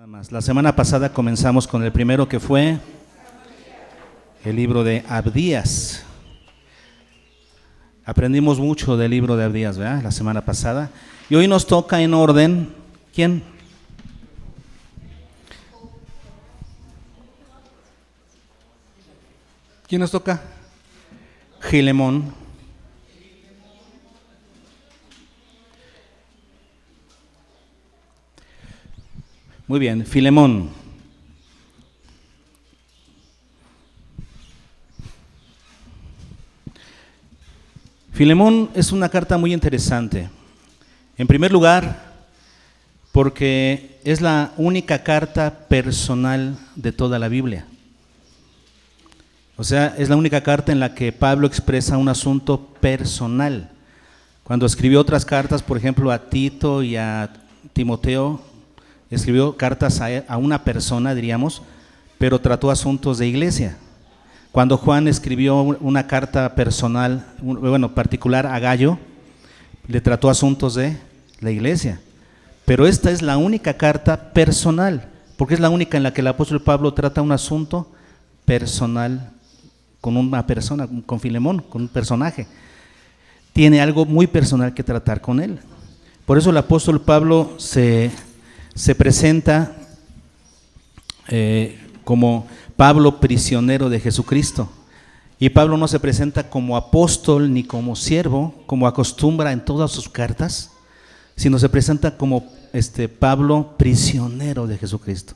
Nada más. La semana pasada comenzamos con el primero, que fue el libro de Abdías. Aprendimos mucho del libro de Abdías, ¿verdad? La semana pasada. Y hoy nos toca en orden, ¿quién? ¿Quién nos toca? Filemón. Muy bien, Filemón. Filemón es una carta muy interesante. En primer lugar, porque es la única carta personal de toda la Biblia. O sea, es la única carta en la que Pablo expresa un asunto personal. Cuando escribió otras cartas, por ejemplo, a Tito y a Timoteo, escribió cartas a una persona, diríamos, pero trató asuntos de iglesia. Cuando Juan escribió una carta personal, particular a Gallo, le trató asuntos de la iglesia. Pero esta es la única carta personal, porque es la única en la que el apóstol Pablo trata un asunto personal con una persona, con Filemón, con un personaje. Tiene algo muy personal que tratar con él. Por eso el apóstol Pablo se presenta como Pablo, prisionero de Jesucristo. Y Pablo no se presenta como apóstol ni como siervo, como acostumbra en todas sus cartas, sino se presenta como Pablo, prisionero de Jesucristo.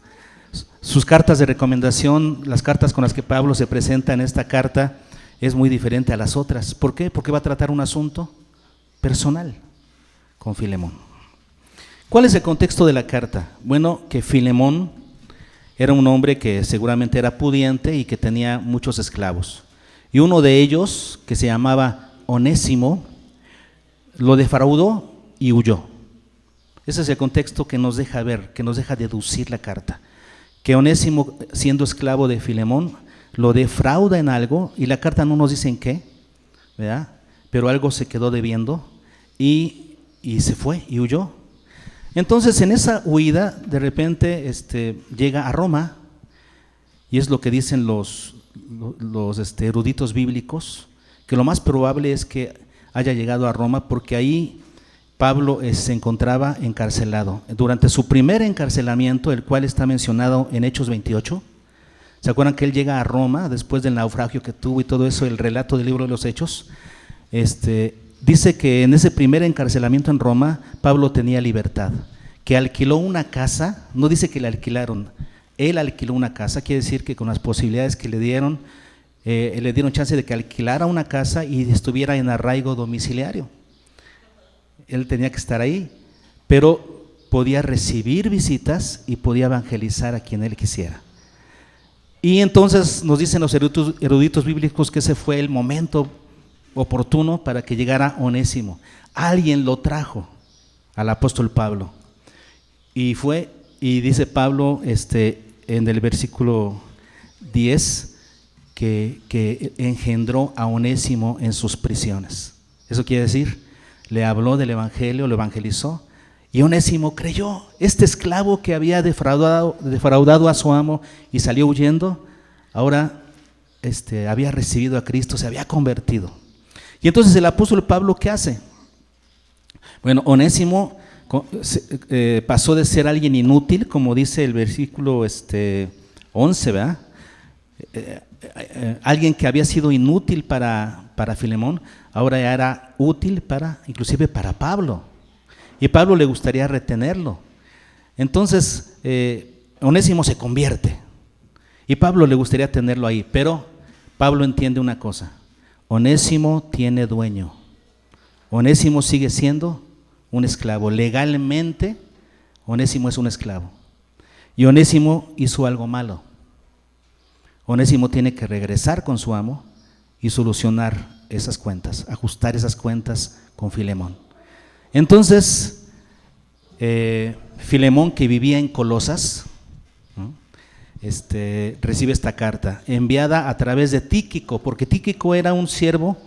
Sus cartas de recomendación, las cartas con las que Pablo se presenta en esta carta, es muy diferente a las otras. ¿Por qué? Porque va a tratar un asunto personal con Filemón. ¿Cuál es el contexto de la carta? Bueno, que Filemón era un hombre que seguramente era pudiente y que tenía muchos esclavos. Y uno de ellos, que se llamaba Onésimo, lo defraudó y huyó. Ese es el contexto que nos deja ver, que nos deja deducir la carta. Que Onésimo, siendo esclavo de Filemón, lo defrauda en algo, y la carta no nos dice en qué, ¿verdad? Pero algo se quedó debiendo y se fue y huyó. Entonces, en esa huida, de repente llega a Roma, y es lo que dicen los eruditos bíblicos, que lo más probable es que haya llegado a Roma, porque ahí Pablo se encontraba encarcelado. Durante su primer encarcelamiento, el cual está mencionado en Hechos 28, ¿se acuerdan que él llega a Roma después del naufragio que tuvo y todo eso, el relato del libro de los Hechos? Dice que en ese primer encarcelamiento en Roma, Pablo tenía libertad, que alquiló una casa, no dice que le alquilaron, él alquiló una casa, quiere decir que con las posibilidades que le dieron chance de que alquilara una casa y estuviera en arraigo domiciliario. Él tenía que estar ahí, pero podía recibir visitas y podía evangelizar a quien él quisiera. Y entonces nos dicen los eruditos bíblicos que ese fue el momento oportuno para que llegara Onésimo. Alguien lo trajo al apóstol Pablo. Y dice Pablo en el versículo 10 que engendró a Onésimo en sus prisiones. Eso quiere decir, le habló del evangelio, lo evangelizó, y Onésimo creyó. Este esclavo que había defraudado a su amo y salió huyendo, ahora había recibido a Cristo, se había convertido. Y entonces el apóstol Pablo, ¿qué hace? Bueno, Onésimo pasó de ser alguien inútil, como dice el versículo 11, ¿verdad? Alguien que había sido inútil para Filemón, ahora ya era útil inclusive para Pablo. Y Pablo le gustaría retenerlo. Entonces, Onésimo se convierte. Y Pablo le gustaría tenerlo ahí, pero Pablo entiende una cosa: Onésimo tiene dueño. Onésimo sigue siendo un esclavo. Legalmente, Onésimo es un esclavo. Y Onésimo hizo algo malo. Onésimo tiene que regresar con su amo y solucionar esas cuentas, ajustar esas cuentas con Filemón. Entonces, Filemón, que vivía en Colosas, ¿no? Recibe esta carta enviada a través de Tíquico, porque Tíquico era un siervo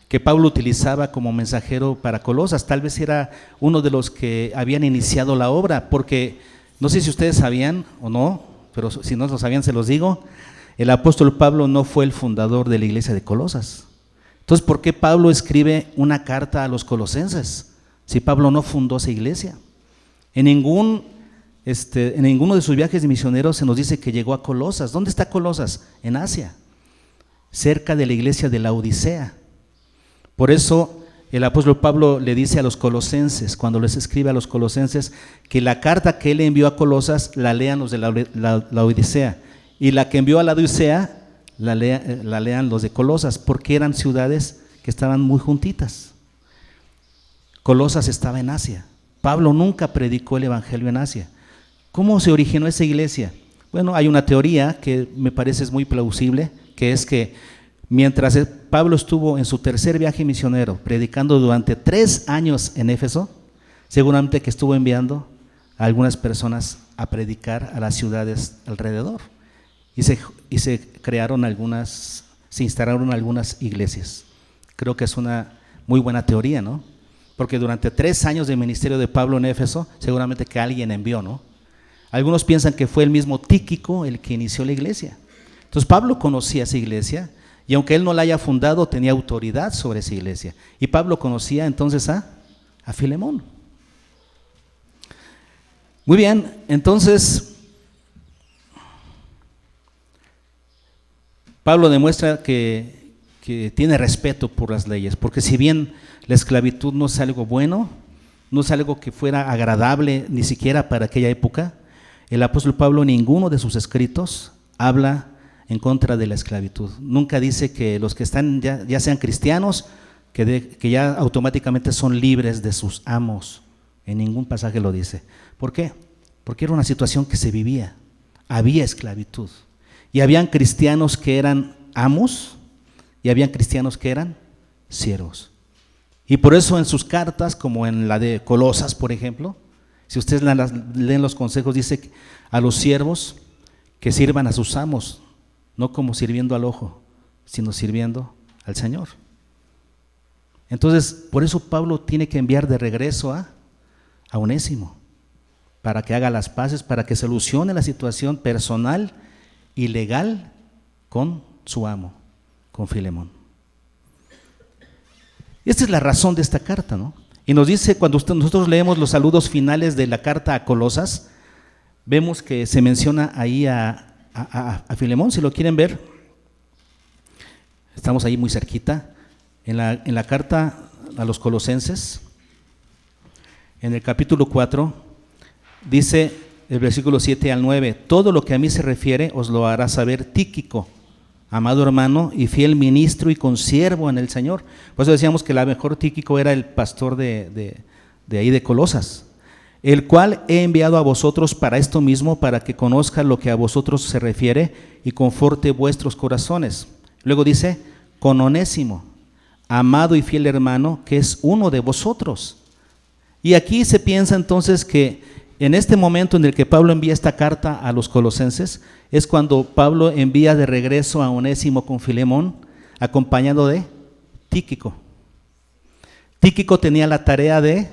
que Pablo utilizaba como mensajero para Colosas. Tal vez era uno de los que habían iniciado la obra, porque No sé si ustedes sabían o no, pero si no lo sabían se los digo, el apóstol Pablo no fue el fundador de la iglesia de Colosas. Entonces, ¿por qué Pablo escribe una carta a los colosenses si Pablo no fundó esa iglesia? En ninguno de sus viajes de misioneros se nos dice que llegó a Colosas. ¿Dónde está Colosas? En Asia, cerca de la iglesia de la Odisea. Por eso el apóstol Pablo le dice a los colosenses, cuando les escribe a los colosenses, que la carta que él envió a Colosas la lean los de la Odisea, y la que envió a la Odisea la lean los de Colosas, porque eran ciudades que estaban muy juntitas. Colosas estaba en Asia. Pablo nunca predicó el evangelio en Asia. ¿Cómo se originó esa iglesia? Bueno, hay una teoría que me parece es muy plausible, que es que mientras Pablo estuvo en su tercer viaje misionero, predicando durante 3 años en Éfeso, seguramente que estuvo enviando a algunas personas a predicar a las ciudades alrededor. Y se instalaron algunas iglesias. Creo que es una muy buena teoría, ¿no? Porque durante 3 años de ministerio de Pablo en Éfeso, seguramente que alguien envió, ¿no? Algunos piensan que fue el mismo Tíquico el que inició la iglesia. Entonces Pablo conocía esa iglesia, y aunque él no la haya fundado, tenía autoridad sobre esa iglesia. Y Pablo conocía entonces a Filemón. Muy bien, entonces Pablo demuestra que tiene respeto por las leyes, porque si bien la esclavitud no es algo bueno, no es algo que fuera agradable ni siquiera para aquella época, el apóstol Pablo en ninguno de sus escritos habla en contra de la esclavitud. Nunca dice que los que están ya sean cristianos, que ya automáticamente son libres de sus amos. En ningún pasaje lo dice. ¿Por qué? Porque era una situación que se vivía. Había esclavitud. Y habían cristianos que eran amos y habían cristianos que eran siervos. Y por eso en sus cartas, como en la de Colosas, por ejemplo, si ustedes leen los consejos, dice a los siervos que sirvan a sus amos, no como sirviendo al ojo, sino sirviendo al Señor. Entonces, por eso Pablo tiene que enviar de regreso a Onésimo, para que haga las paces, para que solucione la situación personal y legal con su amo, con Filemón. Esta es la razón de esta carta, ¿no? Y nos dice, cuando nosotros leemos los saludos finales de la carta a Colosas, vemos que se menciona ahí a Filemón. Si lo quieren ver, estamos ahí muy cerquita, en la carta a los colosenses, en el capítulo 4, dice el versículo 7 al 9, todo lo que a mí se refiere os lo hará saber Tíquico, amado hermano y fiel ministro y consiervo en el Señor. Por eso decíamos que la mejor Tíquico era el pastor de ahí de Colosas, el cual he enviado a vosotros para esto mismo, para que conozca lo que a vosotros se refiere y conforte vuestros corazones. Luego dice, con Onésimo, amado y fiel hermano, que es uno de vosotros. Y aquí se piensa entonces que en este momento en el que Pablo envía esta carta a los colosenses, es cuando Pablo envía de regreso a Onésimo con Filemón, acompañado de Tíquico. Tíquico tenía la tarea de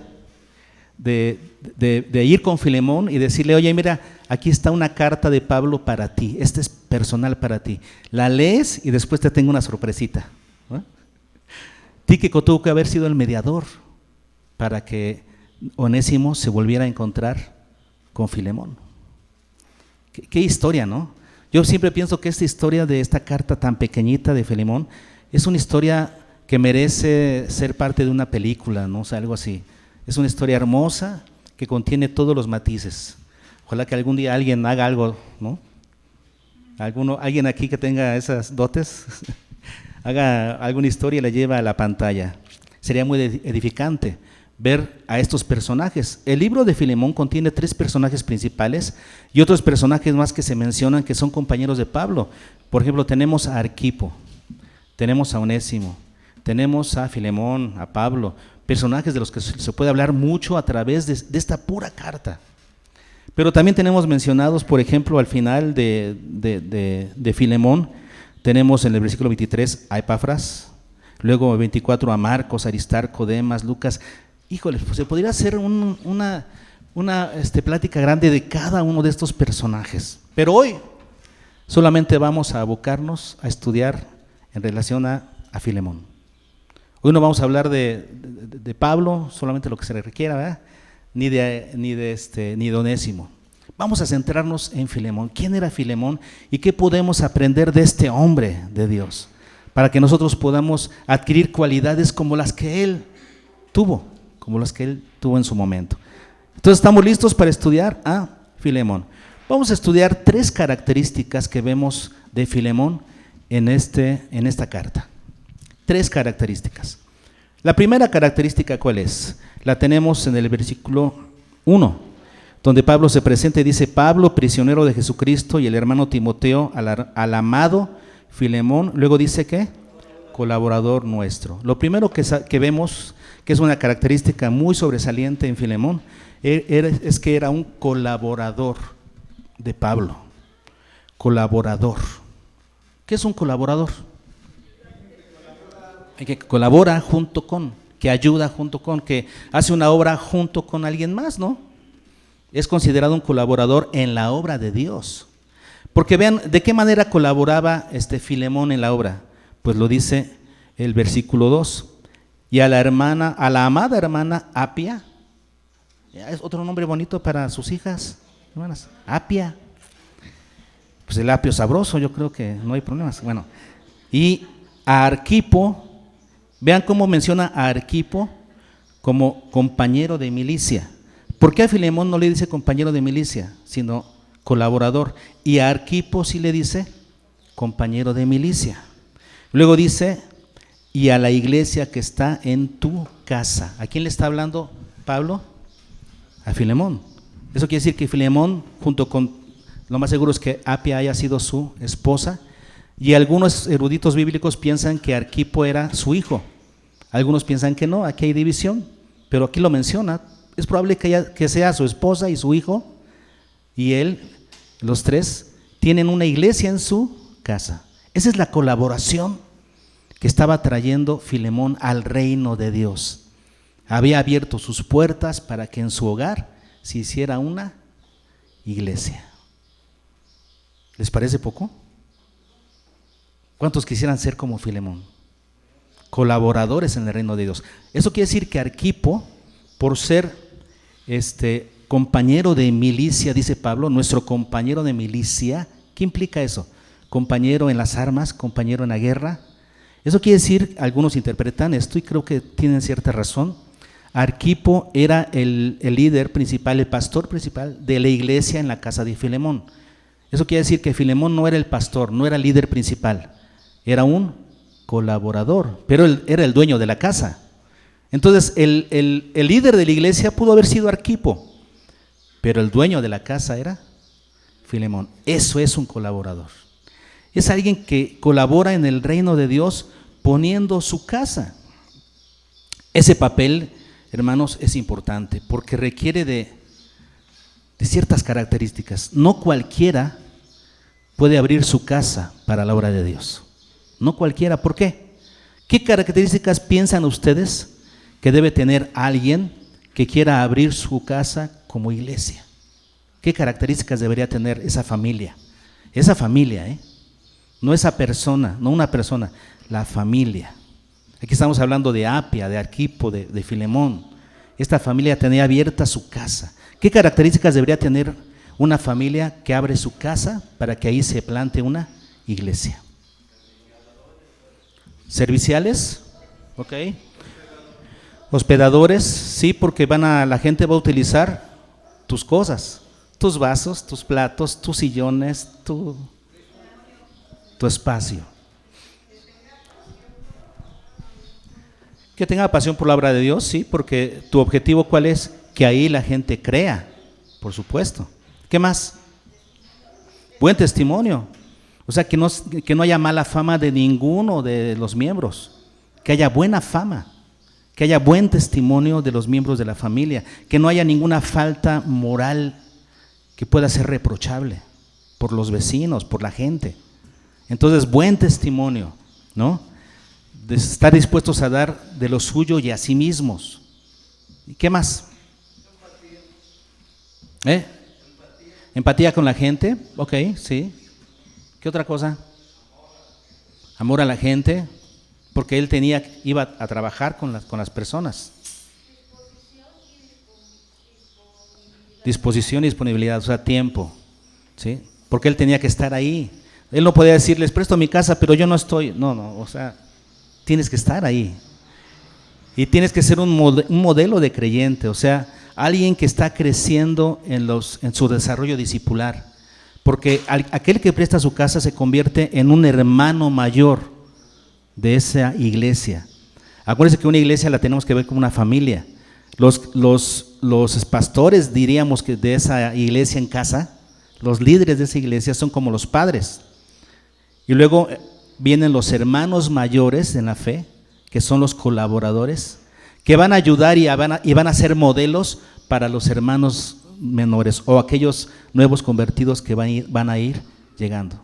ir con Filemón y decirle, oye, mira, aquí está una carta de Pablo para ti, esta es personal para ti. La lees y después te tengo una sorpresita, ¿no? Tíquico tuvo que haber sido el mediador para que Onésimo se volviera a encontrar con Filemón. ¿Qué historia, ¿no? Yo siempre pienso que esta historia de esta carta tan pequeñita de Filemón es una historia que merece ser parte de una película, ¿no? O sea, algo así. Es una historia hermosa que contiene todos los matices. Ojalá que algún día alguien haga algo, ¿no? Alguien aquí que tenga esas dotes, haga alguna historia y la lleva a la pantalla. Sería muy edificante ver a estos personajes. El libro de Filemón contiene 3 personajes principales y otros personajes más que se mencionan que son compañeros de Pablo. Por ejemplo, tenemos a Arquipo, tenemos a Onésimo, tenemos a Filemón, a Pablo, personajes de los que se puede hablar mucho a través de esta pura carta. Pero también tenemos mencionados, por ejemplo, al final de Filemón, tenemos en el versículo 23 a Epafras, luego 24 a Marcos, Aristarco, Demas, Lucas. Híjole, pues se podría hacer una una plática grande de cada uno de estos personajes. Pero hoy solamente vamos a abocarnos a estudiar en relación a Filemón. Hoy no vamos a hablar de Pablo, solamente lo que se le requiera, ¿verdad? Ni de Onésimo. Vamos a centrarnos en Filemón. ¿Quién era Filemón y qué podemos aprender de este hombre de Dios? Para que nosotros podamos adquirir cualidades como las que él tuvo en su momento. Entonces, ¿estamos listos para estudiar a Filemón? Vamos a estudiar 3 características que vemos de Filemón en esta carta. 3 características. La primera característica, ¿cuál es? La tenemos en el versículo 1, donde Pablo se presenta y dice: Pablo, prisionero de Jesucristo, y el hermano Timoteo, al amado Filemón. Luego dice que colaborador nuestro. Lo primero que vemos, que es una característica muy sobresaliente en Filemón, es que era un colaborador de Pablo. Colaborador. ¿Qué es un colaborador? Que colabora junto con, que ayuda junto con, que hace una obra junto con alguien más, ¿no? Es considerado un colaborador en la obra de Dios. Porque vean, ¿de qué manera colaboraba Filemón en la obra? Pues lo dice el versículo 2. Y a la amada hermana Apia, es otro nombre bonito para sus hijas, hermanas, Apia. Pues el apio sabroso, yo creo que no hay problemas. Bueno, y a Arquipo, vean cómo menciona a Arquipo como compañero de milicia. ¿Por qué a Filemón no le dice compañero de milicia, sino colaborador? Y a Arquipo sí le dice compañero de milicia. Luego dice: y a la iglesia que está en tu casa. ¿A quién le está hablando Pablo? A Filemón. Eso quiere decir que Filemón, junto con, lo más seguro es que Apia haya sido su esposa, y algunos eruditos bíblicos piensan que Arquipo era su hijo. Algunos piensan que no, aquí hay división, pero aquí lo menciona. Es probable que sea su esposa y su hijo, y él, los 3, tienen una iglesia en su casa. Esa es la colaboración que estaba trayendo Filemón al reino de Dios. Había abierto sus puertas para que en su hogar se hiciera una iglesia. ¿Les parece poco? ¿Cuántos quisieran ser como Filemón? Colaboradores en el reino de Dios. Eso quiere decir que Arquipo, por ser compañero de milicia, dice Pablo, nuestro compañero de milicia, ¿qué implica eso? Compañero en las armas, compañero en la guerra. Eso quiere decir, algunos interpretan esto y creo que tienen cierta razón. Arquipo era el líder principal, el pastor principal de la iglesia en la casa de Filemón. Eso quiere decir que Filemón no era el pastor, no era el líder principal, era un colaborador, pero él era el dueño de la casa. Entonces el líder de la iglesia pudo haber sido Arquipo, pero el dueño de la casa era Filemón. Eso es un colaborador. Es alguien que colabora en el reino de Dios poniendo su casa. Ese papel, hermanos, es importante porque requiere de ciertas características. No cualquiera puede abrir su casa para la obra de Dios. No cualquiera. ¿Por qué? ¿Qué características piensan ustedes que debe tener alguien que quiera abrir su casa como iglesia? ¿Qué características debería tener esa familia? Esa familia, no esa persona, no una persona, la familia. Aquí estamos hablando de Apia, de Arquipo, de Filemón. Esta familia tenía abierta su casa. ¿Qué características debería tener una familia que abre su casa para que ahí se plante una iglesia? Serviciales, ok. Hospedadores, sí, porque la gente va a utilizar tus cosas, tus vasos, tus platos, tus sillones, tu espacio. Que tenga pasión por la obra de Dios, sí, porque tu objetivo, ¿cuál es? Que ahí la gente crea, por supuesto. ¿Qué más? Buen testimonio. O sea, que no haya mala fama de ninguno de los miembros, que haya buena fama, que haya buen testimonio de los miembros de la familia, que no haya ninguna falta moral que pueda ser reprochable por los vecinos, por la gente. Entonces, buen testimonio, ¿no? De estar dispuestos a dar de lo suyo y a sí mismos. ¿Y qué más? ¿Eh? Empatía con la gente, ok, sí. ¿Qué otra cosa? Amor a la gente, porque él iba a trabajar con las personas. Disposición y disponibilidad, o sea, tiempo, ¿sí? Porque él tenía que estar ahí. Él no podía decir, les presto mi casa, pero yo no estoy. No, o sea, tienes que estar ahí. Y tienes que ser un modelo de creyente, o sea, alguien que está creciendo en su desarrollo discipular. Porque aquel que presta su casa se convierte en un hermano mayor de esa iglesia. Acuérdense que una iglesia la tenemos que ver como una familia. Los pastores, diríamos, que de esa iglesia en casa, los líderes de esa iglesia son como los padres. Y luego vienen los hermanos mayores en la fe, que son los colaboradores, que van a ayudar y van a ser modelos para los hermanos menores o aquellos nuevos convertidos que van a ir llegando.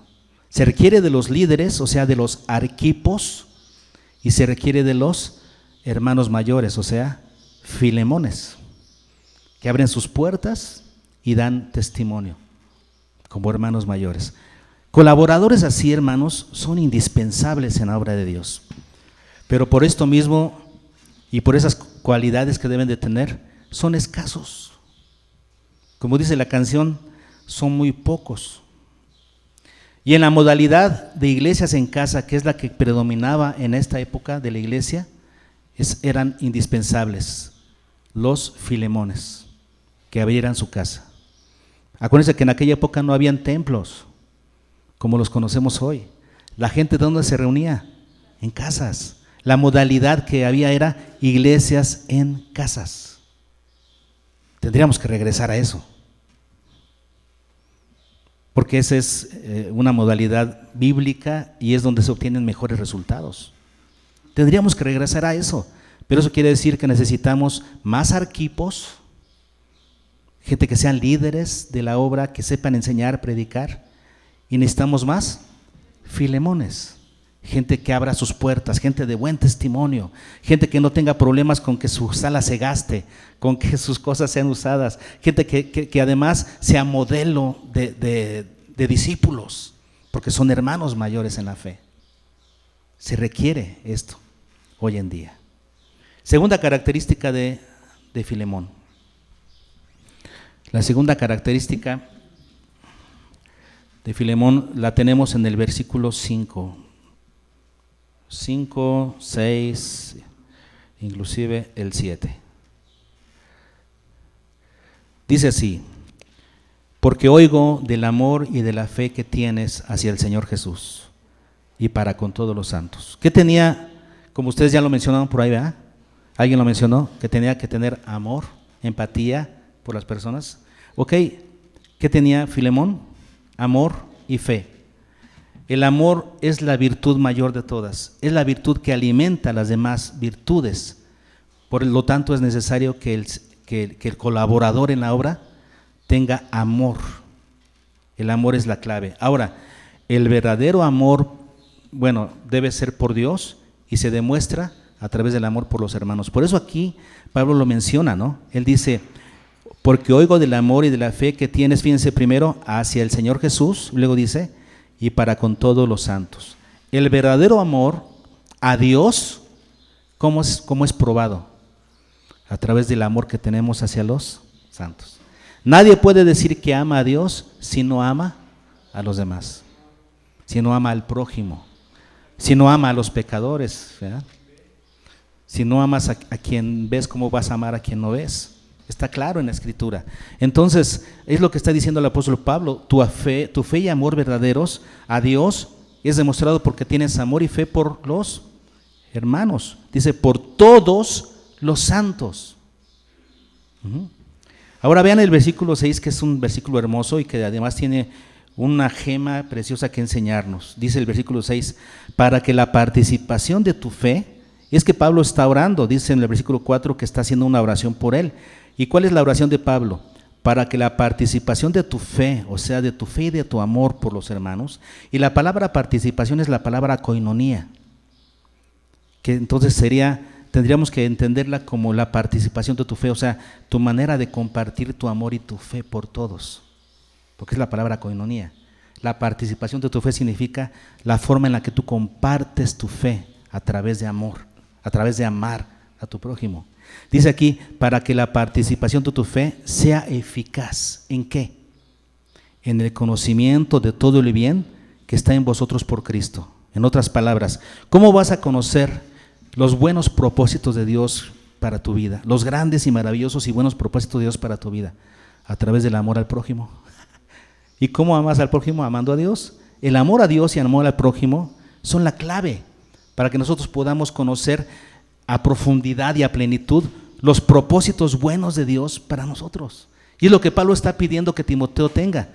Se requiere de los líderes, o sea, de los arquipos, y se requiere de los hermanos mayores, o sea, filemones, que abren sus puertas y dan testimonio como hermanos mayores. Colaboradores así, hermanos, son indispensables en la obra de Dios. Pero por esto mismo y por esas cualidades que deben de tener, son escasos. Como dice la canción, son muy pocos. Y en la modalidad de iglesias en casa, que es la que predominaba en esta época de la iglesia, eran indispensables los filemones que abrieran su casa. Acuérdense que en aquella época no habían templos como los conocemos hoy. La gente, ¿de dónde se reunía? En casas. La modalidad que había era iglesias en casas. Tendríamos que regresar a eso, porque esa es una modalidad bíblica y es donde se obtienen mejores resultados. Tendríamos que regresar a eso, pero eso quiere decir que necesitamos más arquipos, gente que sean líderes de la obra, que sepan enseñar, predicar, y necesitamos más filemones, gente que abra sus puertas, gente de buen testimonio, gente que no tenga problemas con que su sala se gaste, con que sus cosas sean usadas, gente que además sea modelo de discípulos, porque son hermanos mayores en la fe. Se requiere esto hoy en día. Segunda característica de Filemón. La segunda característica de Filemón la tenemos en el versículo 5, 6, inclusive el 7. Dice así: porque oigo del amor y de la fe que tienes hacia el Señor Jesús y para con todos los santos. ¿Qué tenía? Como ustedes ya lo mencionaron por ahí, ¿verdad? ¿Alguien lo mencionó? Que tenía que tener amor, empatía por las personas. Ok, ¿qué tenía Filemón? Amor y fe. El amor es la virtud mayor de todas, es la virtud que alimenta las demás virtudes. Por lo tanto, es necesario que el colaborador en la obra tenga amor. El amor es la clave. Ahora, el verdadero amor, debe ser por Dios y se demuestra a través del amor por los hermanos. Por eso aquí Pablo lo menciona, ¿no? Él dice: porque oigo del amor y de la fe que tienes, fíjense, primero hacia el Señor Jesús, luego dice, y para con todos los santos. El verdadero amor a Dios, ¿cómo es probado? A través del amor que tenemos hacia los santos. Nadie puede decir que ama a Dios si no ama a los demás, si no ama al prójimo, si no ama a los pecadores, ¿verdad? Si no amas a quien ves, ¿cómo vas a amar a quien no ves? Está claro en la Escritura. Entonces, es lo que está diciendo el apóstol Pablo: tu fe y amor verdaderos a Dios es demostrado porque tienes amor y fe por los hermanos. Dice, por todos los santos. Ahora vean el versículo 6, que es un versículo hermoso y que además tiene una gema preciosa que enseñarnos. Dice el versículo 6, para que la participación de tu fe, es que Pablo está orando, dice en el versículo 4 que está haciendo una oración por él. ¿Y cuál es la oración de Pablo? Para que la participación de tu fe, o sea, de tu fe y de tu amor por los hermanos, y la palabra participación es la palabra koinonía, que entonces sería tendríamos que entenderla como la participación de tu fe, o sea, tu manera de compartir tu amor y tu fe por todos, porque es la palabra koinonía. La participación de tu fe significa la forma en la que tú compartes tu fe a través de amor, a través de amar a tu prójimo. Dice aquí, para que la participación de tu fe sea eficaz. ¿En qué? En el conocimiento de todo el bien que está en vosotros por Cristo. En otras palabras, ¿cómo vas a conocer los buenos propósitos de Dios para tu vida? Los grandes y maravillosos y buenos propósitos de Dios para tu vida. A través del amor al prójimo. ¿Y cómo amas al prójimo? Amando a Dios. El amor a Dios y el amor al prójimo son la clave para que nosotros podamos conocer a profundidad y a plenitud los propósitos buenos de Dios para nosotros. Y es lo que Pablo está pidiendo que Timoteo tenga.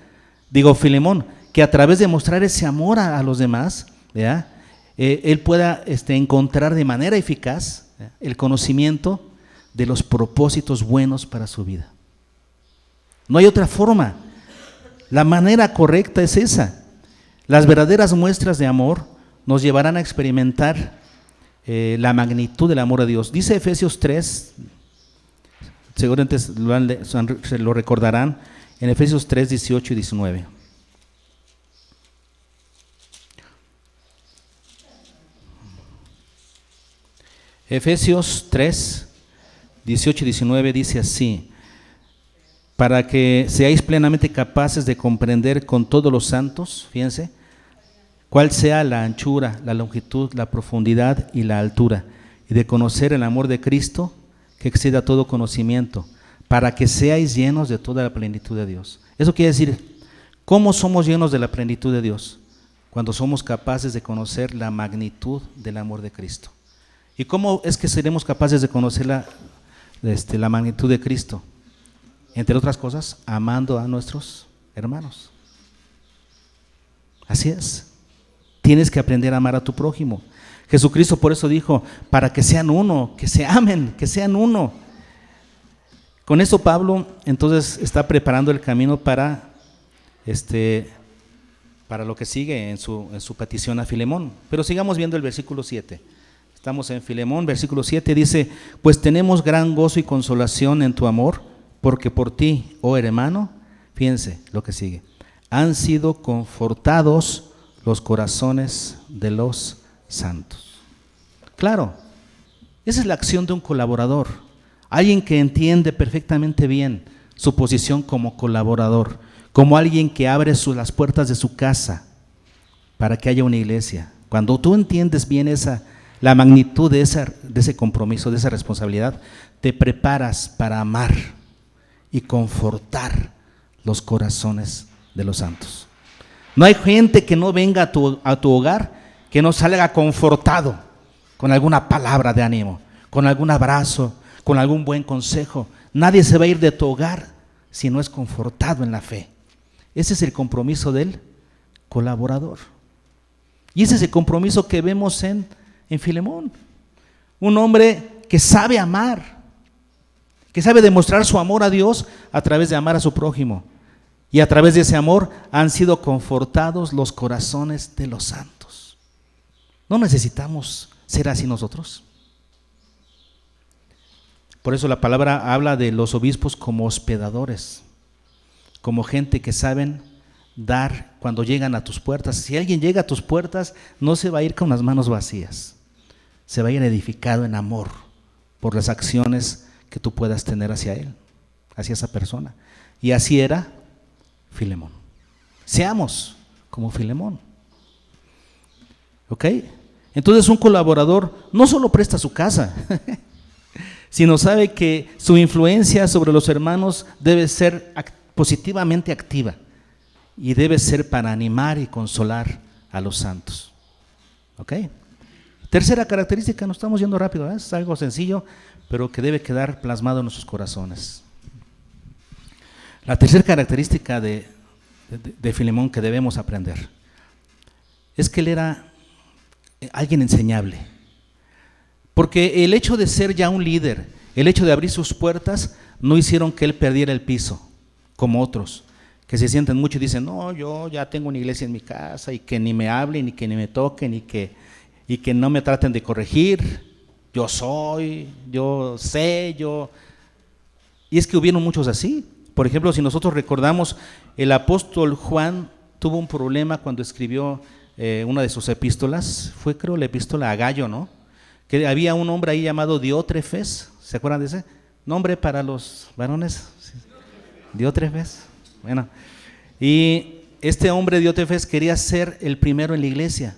Filemón, que a través de mostrar ese amor a los demás, ¿ya? Él pueda encontrar de manera eficaz, ¿ya?, el conocimiento de los propósitos buenos para su vida. No hay otra forma. La manera correcta es esa. Las verdaderas muestras de amor nos llevarán a experimentar la magnitud del amor de Dios. Dice Efesios 3, seguramente se lo recordarán, en Efesios 3, 18 y 19. Efesios 3, 18 y 19 dice así: para que seáis plenamente capaces de comprender con todos los santos, fíjense, cuál sea la anchura, la longitud, la profundidad y la altura, y de conocer el amor de Cristo que exceda todo conocimiento, para que seáis llenos de toda la plenitud de Dios. Eso quiere decir, ¿cómo somos llenos de la plenitud de Dios? Cuando somos capaces de conocer la magnitud del amor de Cristo. ¿Y cómo es que seremos capaces de conocer la magnitud de Cristo? Entre otras cosas, amando a nuestros hermanos. Así es. Tienes que aprender a amar a tu prójimo. Jesucristo por eso dijo, para que sean uno, que se amen, que sean uno. Con esto Pablo entonces está preparando el camino para lo que sigue en su petición a Filemón. Pero sigamos viendo el versículo 7. Estamos en Filemón, versículo 7, dice: pues tenemos gran gozo y consolación en tu amor, porque por ti, oh hermano, fíjense lo que sigue, han sido confortados los corazones de los santos. Claro, esa es la acción de un colaborador, alguien que entiende perfectamente bien su posición como colaborador, como alguien que abre las puertas de su casa para que haya una iglesia. Cuando tú entiendes bien la magnitud de ese compromiso, de esa responsabilidad, te preparas para amar y confortar los corazones de los santos. No hay gente que no venga a tu hogar que no salga confortado con alguna palabra de ánimo, con algún abrazo, con algún buen consejo. Nadie se va a ir de tu hogar si no es confortado en la fe. Ese es el compromiso del colaborador. Y ese es el compromiso que vemos en Filemón. Un hombre que sabe amar, que sabe demostrar su amor a Dios a través de amar a su prójimo. Y a través de ese amor han sido confortados los corazones de los santos. ¿No necesitamos ser así nosotros? Por eso la palabra habla de los obispos como hospedadores, como gente que saben dar cuando llegan a tus puertas. Si alguien llega a tus puertas, no se va a ir con las manos vacías, se va a ir edificado en amor por las acciones que tú puedas tener hacia él, hacia esa persona. Y así era Filemón. Seamos como Filemón. ¿Ok? Entonces un colaborador no solo presta su casa, sino sabe que su influencia sobre los hermanos debe ser positivamente activa y debe ser para animar y consolar a los santos. ¿Ok? Tercera característica, nos estamos yendo rápido, ¿eh? Es algo sencillo, pero que debe quedar plasmado en nuestros corazones. La tercera característica de Filemón que debemos aprender es que él era alguien enseñable. Porque el hecho de ser ya un líder, el hecho de abrir sus puertas, no hicieron que él perdiera el piso, como otros, que se sienten mucho y dicen, no, yo ya tengo una iglesia en mi casa y que ni me hablen, ni que ni me toquen, y que no me traten de corregir. yo soy, yo sé, yo... Y es que hubieron muchos así. Por ejemplo, si nosotros recordamos, el apóstol Juan tuvo un problema cuando escribió una de sus epístolas, fue creo la epístola a Gallo, ¿no? Que había un hombre ahí llamado Diótrefes, ¿se acuerdan de ese? Nombre para los varones, Diótrefes. Bueno, y este hombre Diótrefes quería ser el primero en la iglesia.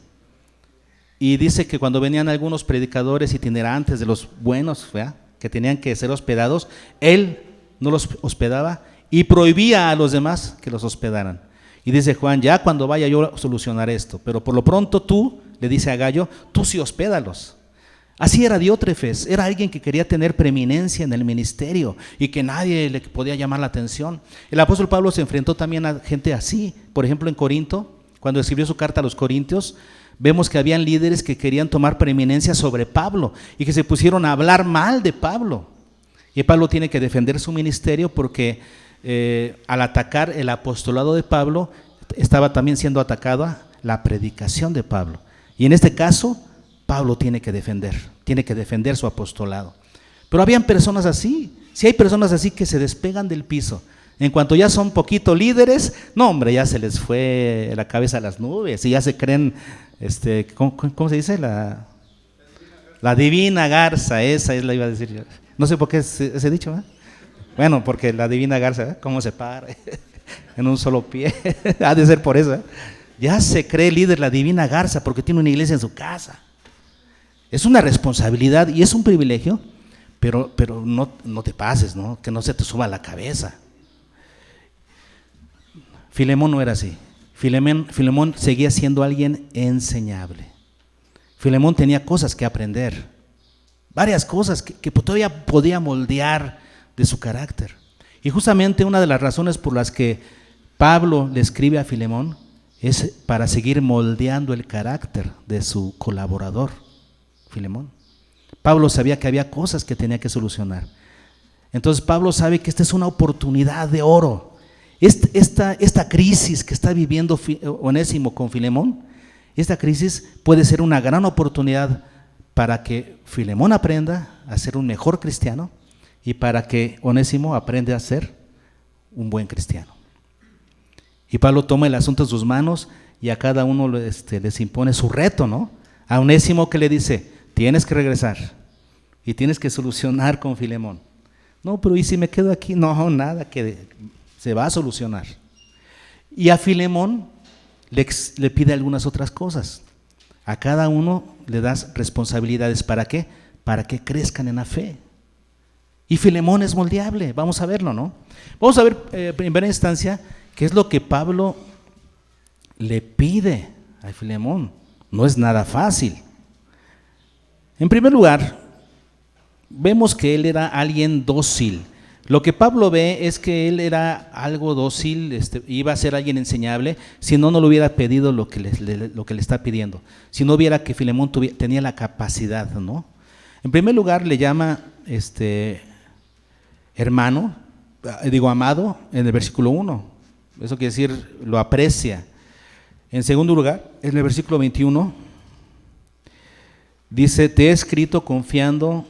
Y dice que cuando venían algunos predicadores itinerantes de los buenos, ¿verdad?, que tenían que ser hospedados, él no los hospedaba y prohibía a los demás que los hospedaran. Y dice Juan, ya cuando vaya yo solucionaré esto, pero por lo pronto tú, le dice a Gallo, tú sí hospédalos. Así era Diótrefes, era alguien que quería tener preeminencia en el ministerio y que nadie le podía llamar la atención. El apóstol Pablo se enfrentó también a gente así. Por ejemplo, en Corinto, cuando escribió su carta a los Corintios, vemos que habían líderes que querían tomar preeminencia sobre Pablo y que se pusieron a hablar mal de Pablo. Y Pablo tiene que defender su ministerio porque al atacar el apostolado de Pablo, estaba también siendo atacada la predicación de Pablo. Y en este caso, Pablo tiene que defender su apostolado. Pero habían personas así. Si hay personas así que se despegan del piso, en cuanto ya son poquito líderes, no hombre, ya se les fue la cabeza a las nubes y ya se creen, ¿cómo se dice? La divina garza, esa es la iba a decir yo. No sé por qué ese dicho, ¿eh? Bueno, porque la divina garza, ¿eh?, cómo se para en un solo pie, ha de ser por eso, ¿eh? Ya se cree líder la divina garza porque tiene una iglesia en su casa. Es una responsabilidad y es un privilegio, pero no te pases, ¿no? Que no se te suba la cabeza. Filemón no era así. Filemón seguía siendo alguien enseñable. Filemón tenía cosas que aprender, varias cosas que todavía podía moldear de su carácter. Y justamente una de las razones por las que Pablo le escribe a Filemón es para seguir moldeando el carácter de su colaborador, Filemón. Pablo sabía que había cosas que tenía que solucionar. Entonces Pablo sabe que esta es una oportunidad de oro. Esta crisis que está viviendo Onésimo con Filemón, esta crisis puede ser una gran oportunidad para que Filemón aprenda a ser un mejor cristiano y para que Onésimo aprenda a ser un buen cristiano. Y Pablo toma el asunto en sus manos y a cada uno les impone su reto, ¿no? A Onésimo, que le dice, tienes que regresar y tienes que solucionar con Filemón. No, pero ¿y si me quedo aquí? No, nada, que se va a solucionar. Y a Filemón le pide algunas otras cosas. A cada uno le das responsabilidades. ¿Para qué? Para que crezcan en la fe. Y Filemón es moldeable, vamos a verlo, ¿no? Vamos a ver en primera instancia qué es lo que Pablo le pide a Filemón. No es nada fácil. En primer lugar, vemos que él era alguien dócil. Lo que Pablo ve es que él era algo dócil, iba a ser alguien enseñable, si no, no le hubiera pedido lo que le está pidiendo. Si no viera que Filemón tenía la capacidad, ¿no? En primer lugar, le llama hermano, amado, en el versículo 1. Eso quiere decir, lo aprecia. En segundo lugar, en el versículo 21, dice, te he escrito confiando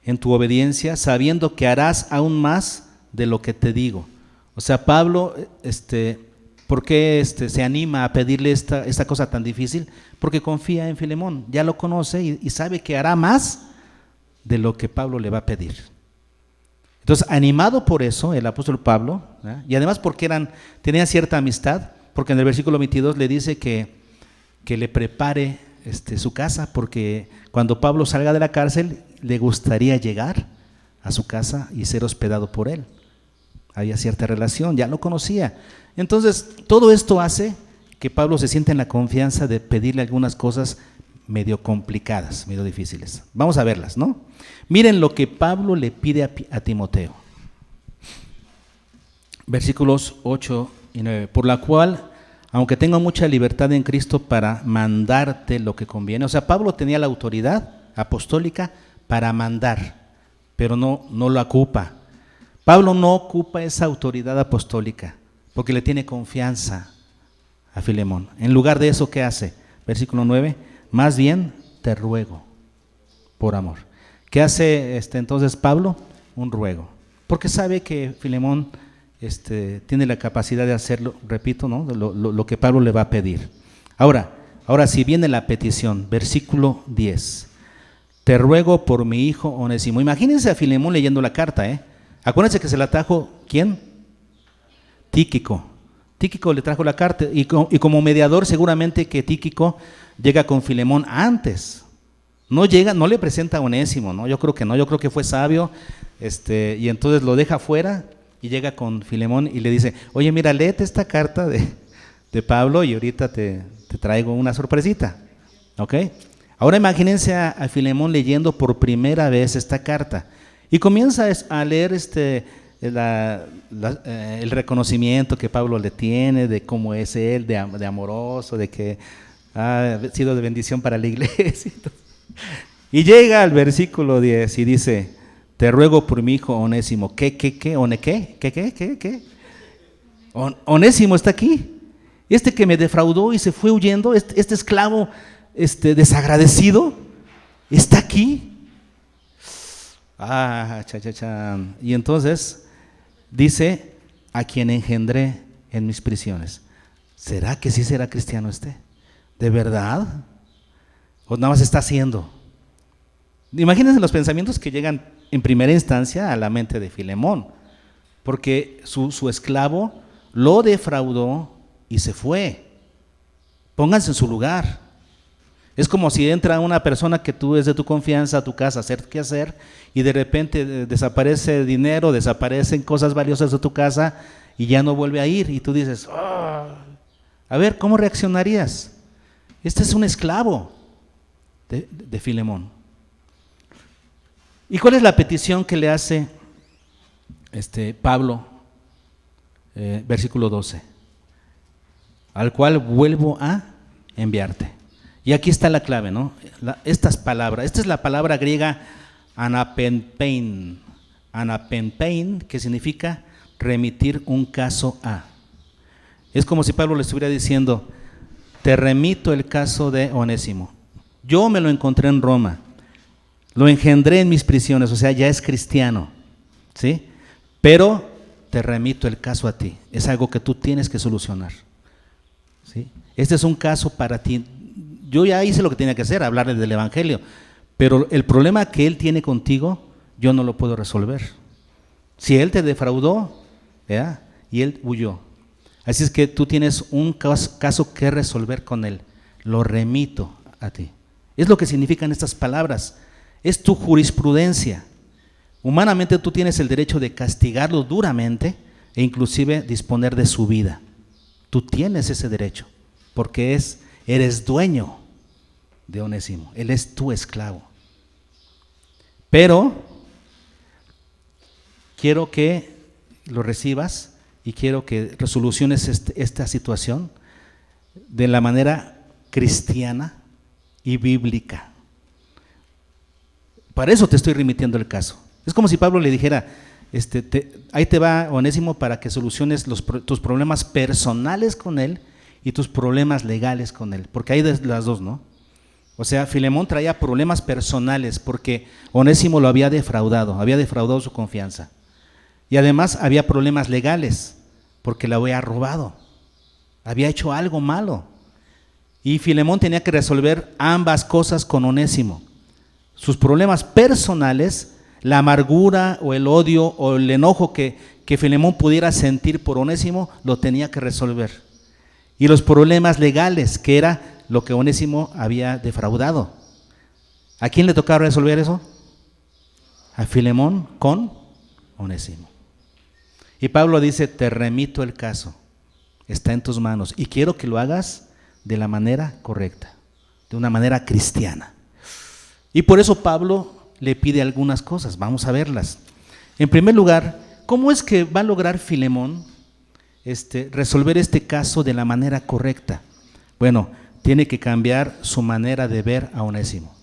en tu obediencia, sabiendo que harás aún más de lo que te digo. O sea, Pablo, ¿por qué se anima a pedirle esta cosa tan difícil? Porque confía en Filemón, ya lo conoce y sabe que hará más de lo que Pablo le va a pedir. Entonces, animado por eso, el apóstol Pablo, ¿eh?, y además porque tenían cierta amistad, porque en el versículo 22 le dice que le prepare su casa, porque cuando Pablo salga de la cárcel, le gustaría llegar a su casa y ser hospedado por él. Había cierta relación, ya lo conocía. Entonces, todo esto hace que Pablo se sienta en la confianza de pedirle algunas cosas medio complicadas, medio difíciles. Vamos a verlas, ¿no? Miren lo que Pablo le pide a Timoteo. Versículos 8 y 9. Por la cual, aunque tengo mucha libertad en Cristo para mandarte lo que conviene. O sea, Pablo tenía la autoridad apostólica para mandar, pero no la ocupa. Pablo no ocupa esa autoridad apostólica porque le tiene confianza a Filemón. En lugar de eso, ¿qué hace? Versículo 9, más bien te ruego. por amor. ¿Qué hace entonces Pablo? Un ruego, porque sabe que Filemón tiene la capacidad de hacerlo, repito, ¿no? Lo que Pablo le va a pedir. Ahora sí viene la petición, versículo 10. Te ruego por mi hijo Onésimo. Imagínense a Filemón leyendo la carta, Acuérdense que se la trajo, ¿quién? Tíquico. Tíquico le trajo la carta y como mediador seguramente que Tíquico llega con Filemón antes. No le presenta a Onésimo, ¿no? Yo creo que no, yo creo que fue sabio, y entonces lo deja fuera y llega con Filemón y le dice, oye, mira, léete esta carta de Pablo y ahorita te traigo una sorpresita, ¿ok? Ahora imagínense a Filemón leyendo por primera vez esta carta y comienza a leer el reconocimiento que Pablo le tiene de cómo es él, de amoroso, de que ha sido de bendición para la iglesia. Y llega al versículo 10 y dice, te ruego por mi hijo Onésimo. ¿Qué? Onésimo está aquí. Este que me defraudó y se fue huyendo, este esclavo desagradecido, está aquí. Y entonces dice, a quien engendré en mis prisiones. ¿Será que sí será cristiano este? ¿De verdad? ¿O nada más está haciendo? Imagínense los pensamientos que llegan en primera instancia a la mente de Filemón, porque su esclavo lo defraudó y se fue. Pónganse en su lugar. Es como si entra una persona que tú es de tu confianza a tu casa a hacer qué hacer y de repente desaparece dinero, desaparecen cosas valiosas de tu casa y ya no vuelve a ir y tú dices, a ver, ¿cómo reaccionarías? Este es un esclavo de Filemón. ¿Y cuál es la petición que le hace Pablo? Versículo 12. Al cual vuelvo a enviarte. Y aquí está la clave, ¿no? Estas palabras, esta es la palabra griega anapenpein, que significa remitir un caso a. Es como si Pablo le estuviera diciendo, te remito el caso de Onésimo. Yo me lo encontré en Roma, lo engendré en mis prisiones, o sea, ya es cristiano, ¿sí? Pero te remito el caso a ti, es algo que tú tienes que solucionar, ¿sí? Este es un caso para ti. Yo ya hice lo que tenía que hacer, hablarle del evangelio, pero el problema que él tiene contigo, yo no lo puedo resolver. Si él te defraudó, ¿verdad? Y él huyó. Así es que tú tienes un caso que resolver con él. Lo remito a ti. Es lo que significan estas palabras. Es tu jurisprudencia. Humanamente tú tienes el derecho de castigarlo duramente e inclusive disponer de su vida. Tú tienes ese derecho porque eres dueño de Onésimo. Él es tu esclavo. Pero quiero que lo recibas y quiero que resoluciones esta situación de la manera cristiana y bíblica. Para eso te estoy remitiendo el caso. Es como si Pablo le dijera, ahí te va Onésimo para que soluciones tus problemas personales con él y tus problemas legales con él, porque hay de las dos, ¿no? O sea, Filemón traía problemas personales porque Onésimo lo había defraudado su confianza. Y además había problemas legales porque lo había robado, había hecho algo malo. Y Filemón tenía que resolver ambas cosas con Onésimo. Sus problemas personales, la amargura o el odio o el enojo que Filemón pudiera sentir por Onésimo, lo tenía que resolver. Y los problemas legales, que era lo que Onésimo había defraudado. ¿A quién le tocaba resolver eso? A Filemón con Onésimo. Y Pablo dice, te remito el caso, está en tus manos y quiero que lo hagas de la manera correcta, de una manera cristiana. Y por eso Pablo le pide algunas cosas, vamos a verlas. En primer lugar, ¿cómo es que va a lograr Filemón resolver este caso de la manera correcta? Bueno, tiene que cambiar su manera de ver a Onésimo.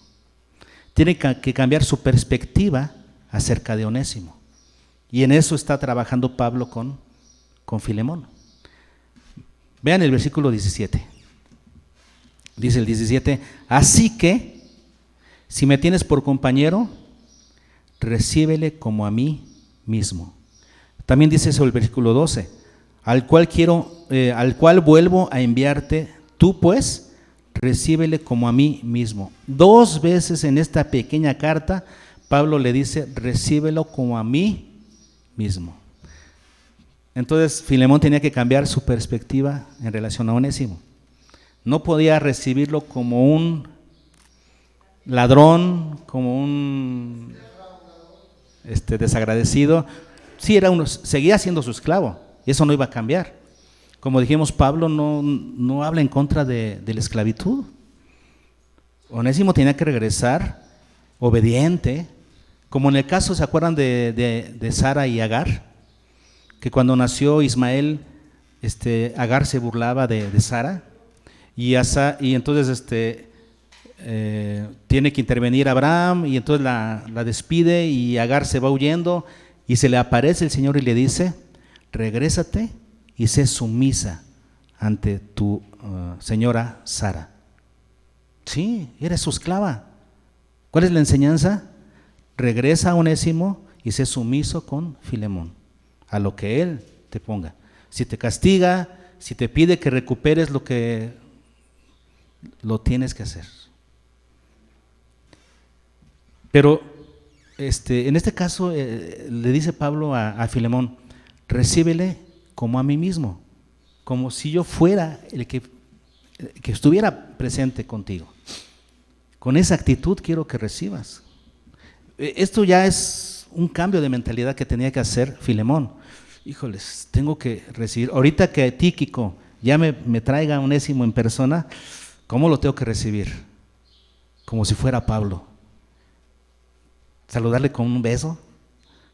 Tiene que cambiar su perspectiva acerca de Onésimo. Y en eso está trabajando Pablo con Filemón. Vean el versículo 17. Dice el 17, así que Si me tienes por compañero, recíbele como a mí mismo. También dice eso el versículo 12, al cual vuelvo a enviarte, tú pues, recíbele como a mí mismo. 2 veces en esta pequeña carta, Pablo le dice, recíbelo como a mí mismo. Entonces, Filemón tenía que cambiar su perspectiva en relación a Onésimo. No podía recibirlo como un ladrón, como un desagradecido. Sí, seguía siendo su esclavo, y eso no iba a cambiar. Como dijimos, Pablo no habla en contra de la esclavitud. Onésimo tenía que regresar obediente, como en el caso, ¿se acuerdan de Sara y Agar? Que cuando nació Ismael, Agar se burlaba de Sara, y entonces tiene que intervenir Abraham, y entonces la despide, y Agar se va huyendo, y se le aparece el Señor y le dice, regrésate y sé sumisa ante tu señora Sara. Sí, eres su esclava. ¿Cuál es la enseñanza? Regresa a Onésimo y sé sumiso con Filemón, a lo que él te ponga. Si te castiga, si te pide que recuperes lo tienes que hacer. Pero en este caso le dice Pablo a Filemón, recíbele como a mí mismo, como si yo fuera el que estuviera presente contigo. Con esa actitud quiero que recibas. Esto ya es un cambio de mentalidad que tenía que hacer Filemón. Híjoles, tengo que recibir. Ahorita que Tíquico ya me traiga a Onésimo en persona, ¿cómo lo tengo que recibir? Como si fuera Pablo. Saludarle con un beso,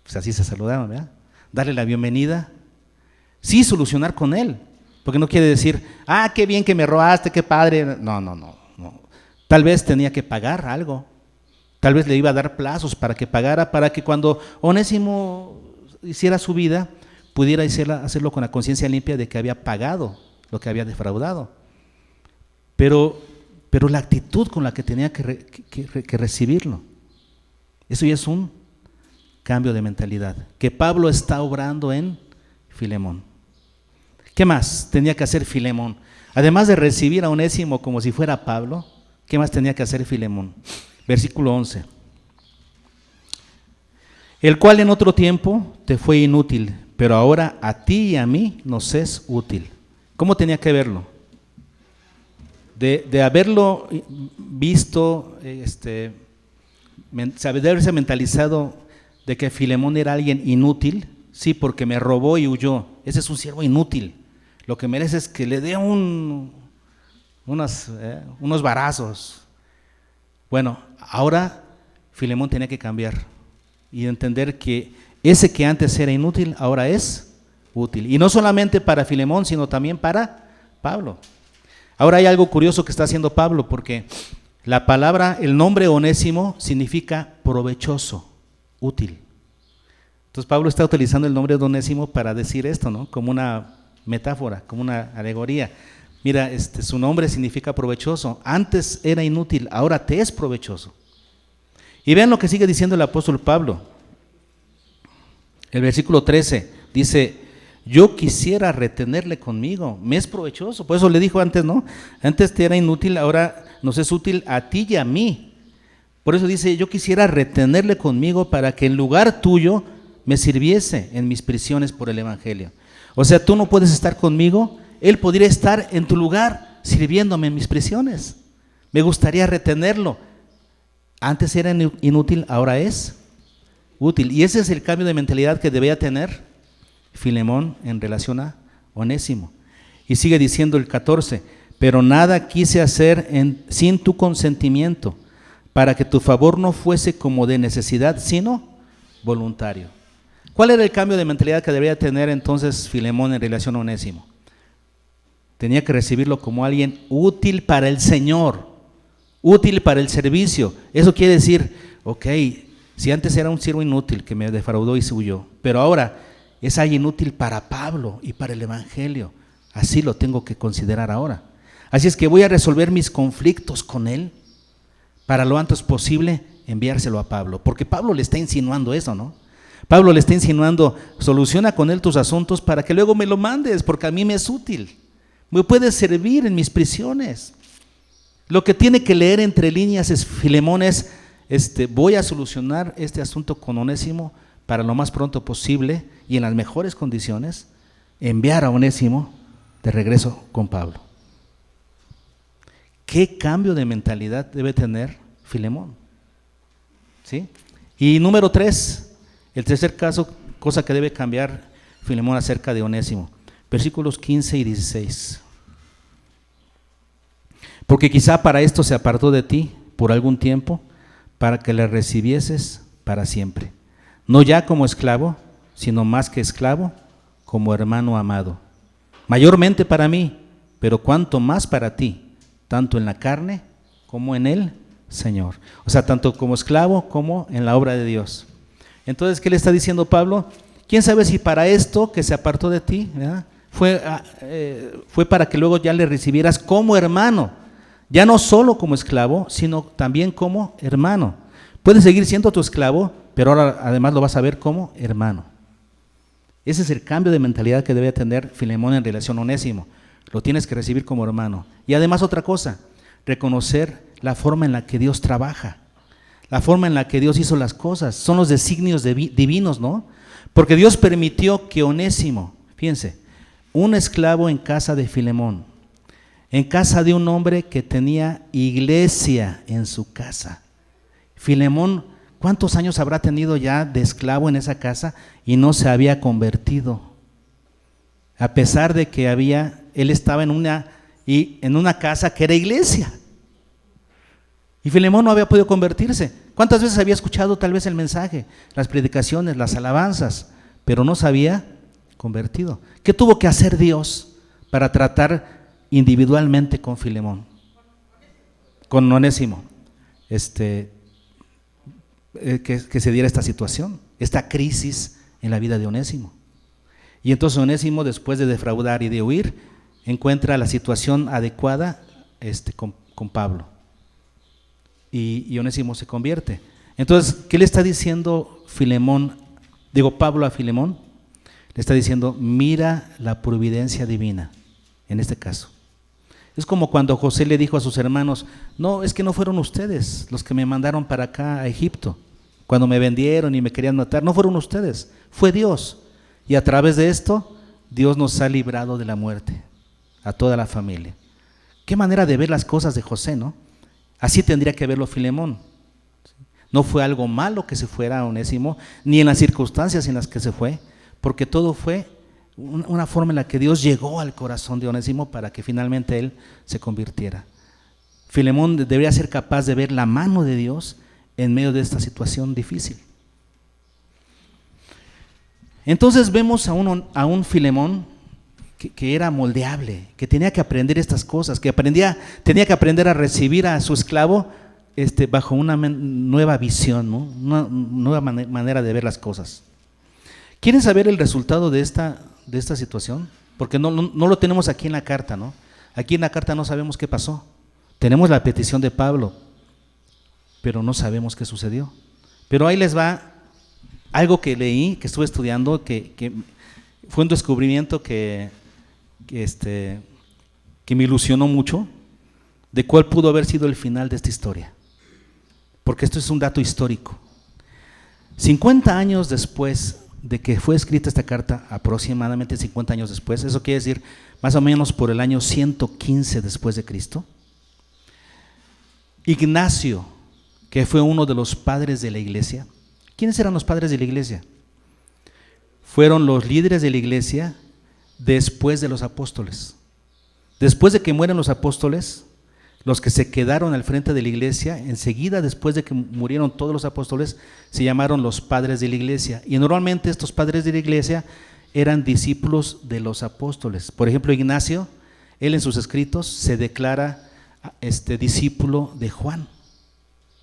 pues así se saludaban, ¿verdad? Darle la bienvenida. Sí, solucionar con él, porque no quiere decir, qué bien que me robaste, qué padre. No. Tal vez tenía que pagar algo. Tal vez le iba a dar plazos para que pagara, para que cuando Onésimo hiciera su vida, pudiera hacerlo con la conciencia limpia de que había pagado lo que había defraudado. Pero la actitud con la que tenía que recibirlo, eso ya es un cambio de mentalidad, que Pablo está obrando en Filemón. ¿Qué más tenía que hacer Filemón? Además de recibir a Onésimo como si fuera Pablo, ¿qué más tenía que hacer Filemón? Versículo 11. El cual en otro tiempo te fue inútil, pero ahora a ti y a mí nos es útil. ¿Cómo tenía que verlo? De haberlo visto, de haberse mentalizado de que Filemón era alguien inútil, sí, porque me robó y huyó. Ese es un siervo inútil. Lo que merece es que le dé unos varazos. Bueno, ahora Filemón tenía que cambiar y entender que ese que antes era inútil, ahora es útil. Y no solamente para Filemón, sino también para Pablo. Ahora hay algo curioso que está haciendo Pablo, porque el nombre Onésimo significa provechoso, útil. Entonces Pablo está utilizando el nombre de Onésimo para decir esto, ¿no? Como una metáfora, como una alegoría. Mira, su nombre significa provechoso. Antes era inútil, ahora te es provechoso. Y vean lo que sigue diciendo el apóstol Pablo. El versículo 13 dice, yo quisiera retenerle conmigo, me es provechoso. Por eso le dijo antes, ¿no? Antes te era inútil, ahora nos es útil a ti y a mí. Por eso dice, yo quisiera retenerle conmigo para que en lugar tuyo me sirviese en mis prisiones por el evangelio. O sea, tú no puedes estar conmigo, él podría estar en tu lugar sirviéndome en mis prisiones. Me gustaría retenerlo. Antes era inútil, ahora es útil. Y ese es el cambio de mentalidad que debía tener Filemón en relación a Onésimo. Y sigue diciendo el 14, pero nada quise hacer sin tu consentimiento, para que tu favor no fuese como de necesidad, sino voluntario. ¿Cuál era el cambio de mentalidad que debería tener entonces Filemón en relación a Onésimo? Tenía que recibirlo como alguien útil para el Señor, útil para el servicio. Eso quiere decir, ok, si antes era un siervo inútil que me defraudó y se huyó, pero ahora es alguien útil para Pablo y para el evangelio. Así lo tengo que considerar ahora. Así es que voy a resolver mis conflictos con él para lo antes posible enviárselo a Pablo, porque Pablo le está insinuando eso, ¿no? Pablo le está insinuando, soluciona con él tus asuntos para que luego me lo mandes, porque a mí me es útil, me puede servir en mis prisiones. Lo que tiene que leer entre líneas es Filemón es, voy a solucionar este asunto con Onésimo para lo más pronto posible y en las mejores condiciones, enviar a Onésimo de regreso con Pablo. ¿Qué cambio de mentalidad debe tener Filemón? ¿Sí? Y número 3, el tercer cosa que debe cambiar Filemón acerca de Onésimo, versículos 15 y 16. Porque quizá para esto se apartó de ti por algún tiempo, para que le recibieses para siempre, no ya como esclavo, sino más que esclavo, como hermano amado, mayormente para mí, pero cuanto más para ti, tanto en la carne como en el Señor. O sea, tanto como esclavo como en la obra de Dios. Entonces, ¿qué le está diciendo Pablo? ¿Quién sabe si para esto que se apartó de ti, fue para que luego ya le recibieras como hermano? Ya no solo como esclavo, sino también como hermano. Puedes seguir siendo tu esclavo, pero ahora además lo vas a ver como hermano. Ese es el cambio de mentalidad que debe tener Filemón en relación a Onésimo. Lo tienes que recibir como hermano. Y además otra cosa, reconocer la forma en la que Dios trabaja, la forma en la que Dios hizo las cosas. Son los designios divinos, ¿no? Porque Dios permitió que Onésimo, fíjense, un esclavo en casa de Filemón, en casa de un hombre que tenía iglesia en su casa. Filemón, ¿cuántos años habrá tenido ya de esclavo en esa casa y no se había convertido? A pesar de que él estaba en una casa que era iglesia. Y Filemón no había podido convertirse. ¿Cuántas veces había escuchado tal vez el mensaje, las predicaciones, las alabanzas, pero no se había convertido? ¿Qué tuvo que hacer Dios para tratar individualmente con Filemón? Con Onésimo. Que se diera esta situación, esta crisis en la vida de Onésimo. Y entonces Onésimo, después de defraudar y de huir, encuentra la situación adecuada con Pablo. Y Onésimo se convierte. Entonces, ¿qué le está diciendo Pablo a Filemón? Le está diciendo, mira la providencia divina, en este caso. Es como cuando José le dijo a sus hermanos, no, es que no fueron ustedes los que me mandaron para acá a Egipto, cuando me vendieron y me querían matar, no fueron ustedes, fue Dios. Y a través de esto, Dios nos ha librado de la muerte, a toda la familia. Qué manera de ver las cosas de José, ¿no? Así tendría que verlo Filemón. No fue algo malo que se fuera a Onésimo, ni en las circunstancias en las que se fue, porque todo fue una forma en la que Dios llegó al corazón de Onésimo para que finalmente él se convirtiera. Filemón debería ser capaz de ver la mano de Dios en medio de esta situación difícil. Entonces vemos a un Filemón que era moldeable, que tenía que aprender estas cosas, tenía que aprender a recibir a su esclavo bajo una nueva visión, ¿no? Una nueva manera de ver las cosas. ¿Quieren saber el resultado de esta situación? Porque no lo tenemos aquí en la carta, ¿no? Aquí en la carta no sabemos qué pasó. Tenemos la petición de Pablo, pero no sabemos qué sucedió. Pero ahí les va algo que leí, que estuve estudiando, que fue un descubrimiento que me ilusionó mucho, de cuál pudo haber sido el final de esta historia. Porque esto es un dato histórico. 50 años después de que fue escrita esta carta, aproximadamente 50 años después, eso quiere decir más o menos por el año 115 después de Cristo, Ignacio, que fue uno de los padres de la iglesia. ¿Quiénes eran los padres de la iglesia? Fueron los líderes de la iglesia después de los apóstoles. Después de que mueren los apóstoles, los que se quedaron al frente de la iglesia, enseguida después de que murieron todos los apóstoles, se llamaron los padres de la iglesia. Y normalmente estos padres de la iglesia eran discípulos de los apóstoles. Por ejemplo, Ignacio, él en sus escritos se declara discípulo de Juan.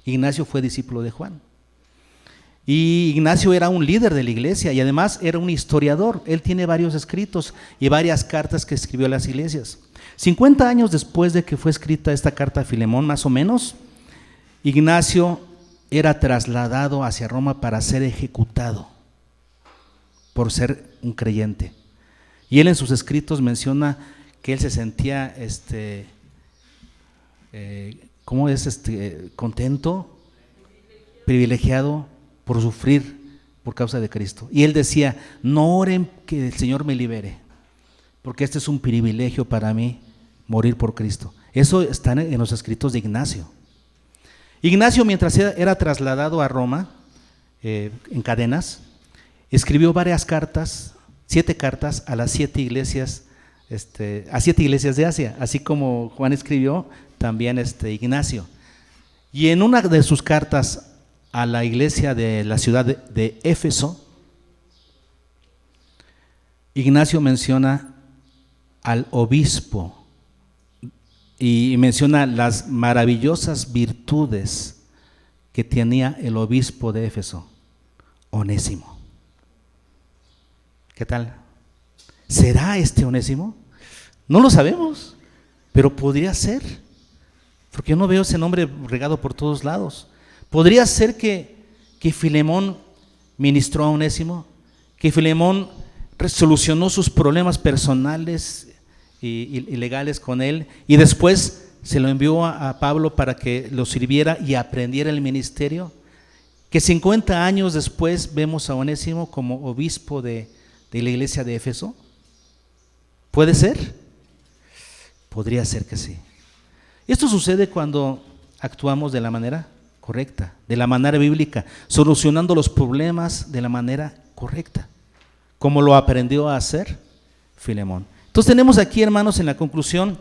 Ignacio fue discípulo de Juan. Y Ignacio era un líder de la iglesia y además era un historiador. Él tiene varios escritos y varias cartas que escribió a las iglesias. 50 años después de que fue escrita esta carta a Filemón, más o menos, Ignacio era trasladado hacia Roma para ser ejecutado por ser un creyente. Y él en sus escritos menciona que él se sentía contento, privilegiado por sufrir por causa de Cristo. Y él decía: no oren que el Señor me libere, porque este es un privilegio para mí, morir por Cristo. Eso está en los escritos de Ignacio. Ignacio, mientras era trasladado a Roma en cadenas, escribió varias cartas, 7 cartas a las 7 iglesias, a 7 iglesias de Asia, así como Juan escribió también Ignacio. Y en una de sus cartas a la iglesia de la ciudad de Éfeso, Ignacio menciona al obispo y menciona las maravillosas virtudes que tenía el obispo de Éfeso, Onésimo. ¿Qué tal? ¿Será Onésimo? No lo sabemos, pero podría ser, porque yo no veo ese nombre regado por todos lados. Podría ser que Filemón ministró a Onésimo, que Filemón solucionó sus problemas personales y legales con él, y después se lo envió a Pablo para que lo sirviera y aprendiera el ministerio. Que 50 años después vemos a Onésimo como obispo de la iglesia de Éfeso. ¿Puede ser? Podría ser que sí. Esto sucede cuando actuamos de la manera correcta, de la manera bíblica, solucionando los problemas de la manera correcta, como lo aprendió a hacer Filemón. Entonces tenemos aquí, hermanos, en la conclusión,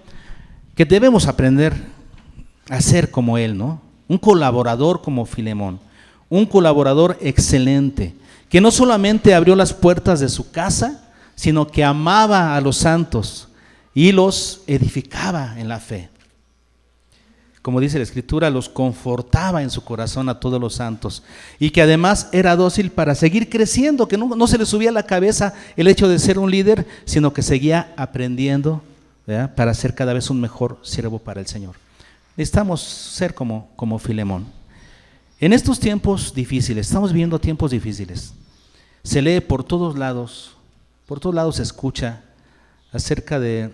que debemos aprender a ser como él, ¿no? Un colaborador como Filemón, un colaborador excelente, que no solamente abrió las puertas de su casa, sino que amaba a los santos y los edificaba en la fe. Como dice la Escritura, los confortaba en su corazón a todos los santos, y que además era dócil para seguir creciendo, que no se le subía a la cabeza el hecho de ser un líder, sino que seguía aprendiendo, ¿verdad?, para ser cada vez un mejor siervo para el Señor. Necesitamos ser como Filemón. En estos tiempos difíciles, estamos viviendo tiempos difíciles, se lee por todos lados se escucha acerca del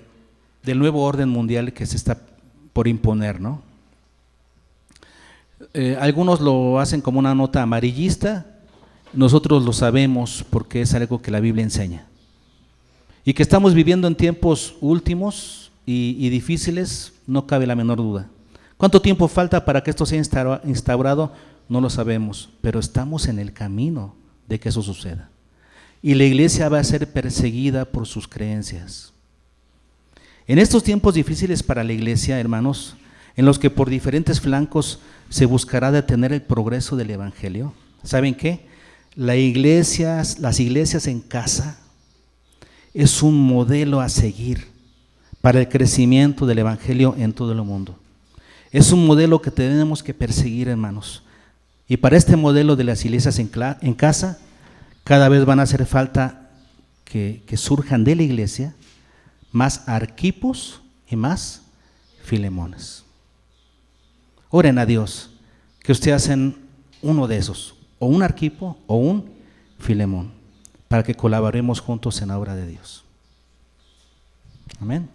nuevo orden mundial que se está por imponer, ¿no? Algunos lo hacen como una nota amarillista, nosotros lo sabemos porque es algo que la Biblia enseña. Y que estamos viviendo en tiempos últimos y difíciles, no cabe la menor duda. ¿Cuánto tiempo falta para que esto sea instaurado? No lo sabemos, pero estamos en el camino de que eso suceda. Y la iglesia va a ser perseguida por sus creencias. En estos tiempos difíciles para la iglesia, hermanos, en los que por diferentes flancos se buscará detener el progreso del evangelio, ¿saben qué? Las iglesias en casa es un modelo a seguir para el crecimiento del evangelio en todo el mundo. Es un modelo que tenemos que perseguir, hermanos. Y para este modelo de las iglesias en casa, cada vez van a hacer falta que surjan de la iglesia más Arquipos y más Filemones. Oren a Dios que ustedes hacen uno de esos, o un Arquipo o un Filemón, para que colaboremos juntos en la obra de Dios. Amén.